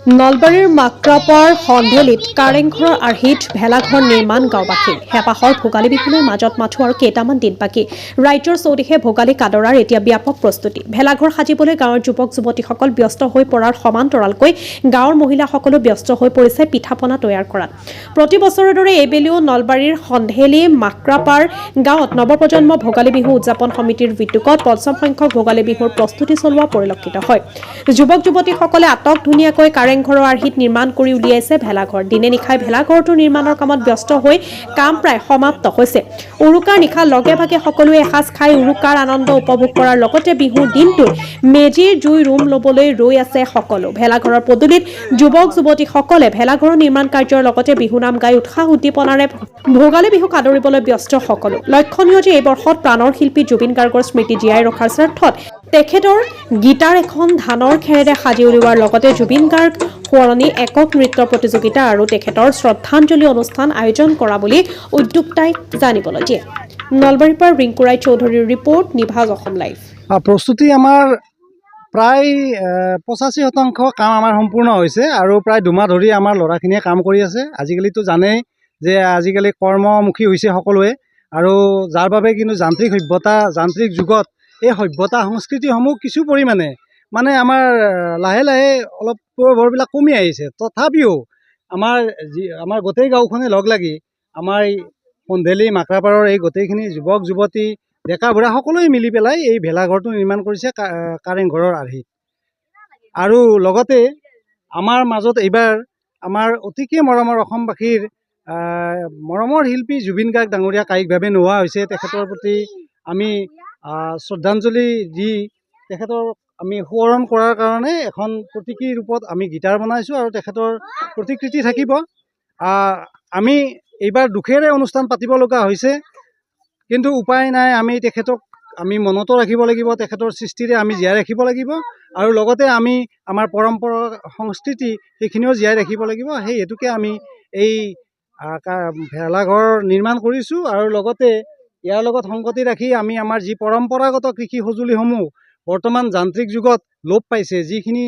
নলবাৰীৰ মাক্ৰাপাৰ সন্ধেলিত কাৰেংঘৰৰ আৰ্হিত ভেলাঘৰ নিৰ্মাণ গাঁওবাসীৰ হেঁপাহৰ ভোগালী বিহুলৈ মাজত মাথো আৰু কেইটামান দিন বাকী ৰাজ্যৰ চৌদিশে ভোগালী কাদৰাৰ এতিয়া ব্যাপক প্ৰস্তুতি ভেলাঘৰ সাজিবলৈ গাঁৱৰ যুৱক যুৱতীসকল ব্যস্ত হৈ পৰাৰ সমান্তৰালকৈ গাঁৱৰ মহিলাসকলো ব্যস্ত হৈ পৰিছে পিঠাপনা তৈয়াৰ কৰাত প্ৰতি বছৰৰ দৰে এইবেলিও নলবাৰীৰ সন্ধেলি মাক্ৰাপাৰ গাঁৱত নৱপ্ৰজন্ম ভোগালী বিহু উদযাপন সমিতিৰ উদ্যোগত পঞ্চম সংখ্যক ভোগালী বিহুৰ প্ৰস্তুতি চলোৱা পৰিলক্ষিত হয় যুৱক যুৱতীসকলে আটক ধুনীয়াকৈ কাৰেংঘৰৰ আৰ্হিত নিৰ্মাণ কৰি উলিয়াইছে ভেলাঘৰ দিনে নিশাই ভেলাঘৰটো নিৰ্মাণৰ কামত ব্যস্ত হৈ কাম প্ৰায় সমাপ্ত হৈছে উৰুকাৰ নিশা লগে ভাগে সকলোৱে এসাঁজ খাই উৰুকাৰ আনন্দ উপভোগ কৰাৰ লগতে বিহুৰ দিনটোত মেজিৰ জুই ৰুম ল'বলৈ ৰৈ আছে সকলো ভেলাঘৰৰ পদূলিত যুৱক যুৱতীসকলে ভেলাঘৰৰ নিৰ্মাণ কাৰ্যৰ লগতে বিহুনাম গাই উৎসাহ উদ্দীপনাৰে ভোগালী বিহুক আদৰিবলৈ ব্যস্ত সকলো লক্ষণীয় যে এই বৰ্ষত প্ৰাণৰ শিল্পী জুবিন গাৰ্গৰ স্মৃতি জীয়াই ৰখাৰ স্বাৰ্থত তেখেতৰ গীটাৰ এখন ধানৰ খেৰেৰে সাজি উলিওৱাৰ লগতে জুবিন গাৰ্গ সোঁৱৰণী একক নৃত্য প্ৰতিযোগিতা আৰু তেখেতৰ শ্ৰদ্ধাঞ্জলি অনুষ্ঠান আয়োজন কৰা বুলি উদ্যোক্তাই জানিবলৈ দিয়ে নলবাৰীৰ পৰা ৰিংকুৰাই চৌধুৰীৰ ৰিপৰ্ট নিভাজ অসম লাইভ প্ৰস্তুতি আমাৰ প্ৰায় 85% কাম আমাৰ সম্পূৰ্ণ হৈছে আৰু প্ৰায় দুমাহ ধৰি আমাৰ ল'ৰাখিনিয়ে কাম কৰি আছে আজিকালিতো জানেই যে আজিকালি কৰ্মমুখী হৈছে সকলোৱে আৰু যাৰ বাবে কিন্তু যান্ত্ৰিক সভ্যতা যান্ত্ৰিক যুগত এই সভ্যতা সংস্কৃতিসমূহ কিছু পৰিমাণে মানে আমাৰ লাহে লাহে অলপ প্ৰভাৱবিলাক কমি আহিছে তথাপিও আমাৰ গোটেই গাঁওখনে লগ লাগি আমাৰ এই সন্ধেলি মাক্ৰাপাৰৰ এই গোটেইখিনি যুৱক যুৱতী ডেকা বুঢ়া সকলোৱে মিলি পেলাই এই ভেলাঘৰটো নিৰ্মাণ কৰিছে কাৰেংঘৰৰ আৰ্হিত আৰু লগতে আমাৰ মাজত এইবাৰ আমাৰ অতিকে মৰমৰ অসমবাসীৰ মৰমৰ শিল্পী জুবিন গাৰ্গ ডাঙৰীয়া কায়িকভাৱে নোহোৱা হৈছে তেখেতৰ প্ৰতি আমি শ্ৰদ্ধাঞ্জলি দি তেখেতৰ আমি সোঁৱৰণ কৰাৰ কাৰণে এখন প্ৰতীকী ৰূপত আমি গীটাৰ বনাইছোঁ আৰু তেখেতৰ প্ৰতিকৃতি থাকিব আমি এইবাৰ দুখেৰে অনুষ্ঠান পাতিব লগা হৈছে কিন্তু উপায় নাই আমি তেখেতক আমি মনতো ৰাখিব লাগিব তেখেতৰ সৃষ্টিৰে আমি জীয়াই ৰাখিব লাগিব আৰু লগতে আমি আমাৰ পৰম্পৰা সংস্কৃতি সেইখিনিও জীয়াই ৰাখিব লাগিব সেই হেতুকে আমি এই ভেলাঘৰ নিৰ্মাণ কৰিছোঁ আৰু লগতে ইয়াৰ লগত সংগতি ৰাখি আমি আমাৰ যি পৰম্পৰাগত কৃষি সঁজুলিসমূহ বৰ্তমান যান্ত্ৰিক যুগত লোপ পাইছে যিখিনি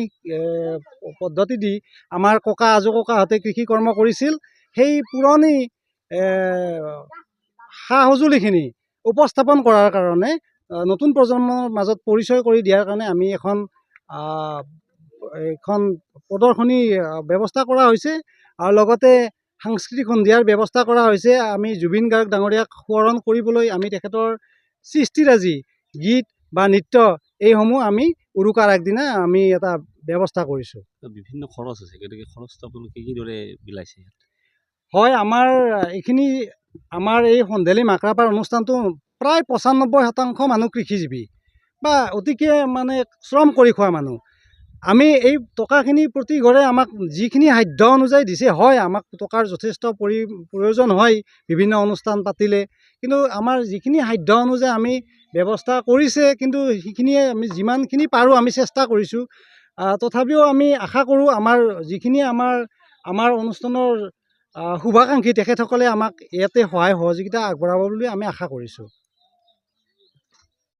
পদ্ধতি দি আমাৰ ককা আজো ককাহঁতে কৃষি কৰ্ম কৰিছিল সেই পুৰণি সা সঁজুলিখিনি উপস্থাপন কৰাৰ কাৰণে নতুন প্ৰজন্মৰ মাজত পৰিচয় কৰি দিয়াৰ কাৰণে আমি এখন প্ৰদৰ্শনী ব্যৱস্থা কৰা হৈছে আৰু লগতে সাংস্কৃতিক সন্ধিয়াৰ ব্যৱস্থা কৰা হৈছে আমি জুবিন গাৰ্গ ডাঙৰীয়াক সোঁৱৰণ কৰিবলৈ আমি তেখেতৰ সৃষ্টিৰাজি গীত বা নৃত্য এইসমূহ আমি উৰুকাৰ আগদিনা আমি এটা ব্যৱস্থা কৰিছোঁ বিভিন্ন খৰচ আছে গতিকে খৰচটো আপোনালোকে কিদৰে বিলাইছে হয় আমাৰ এই সন্ধেলি মাক্ৰাপাৰ অনুষ্ঠানটো প্ৰায় 95% মানুহ কৃষিজীৱী বা অতিকে মানে শ্ৰম কৰি খোৱা মানুহ আমি এই টকাখিনি প্ৰতি ঘৰে আমাক যিখিনি সাধ্য অনুযায়ী দিছে হয় আমাক টকাৰ যথেষ্ট প্ৰয়োজন হয় বিভিন্ন অনুষ্ঠান পাতিলে কিন্তু আমাৰ যিখিনি সাধ্য অনুযায়ী আমি ব্যৱস্থা কৰিছে কিন্তু সেইখিনিয়ে আমি যিমানখিনি পাৰোঁ আমি চেষ্টা কৰিছোঁ তথাপিও আমি আশা কৰোঁ আমাৰ যিখিনি আমাৰ অনুষ্ঠানৰ শুভাকাংক্ষী তেখেতসকলে আমাক ইয়াতে সহায় সহযোগিতা আগবঢ়াব বুলি আমি আশা কৰিছোঁ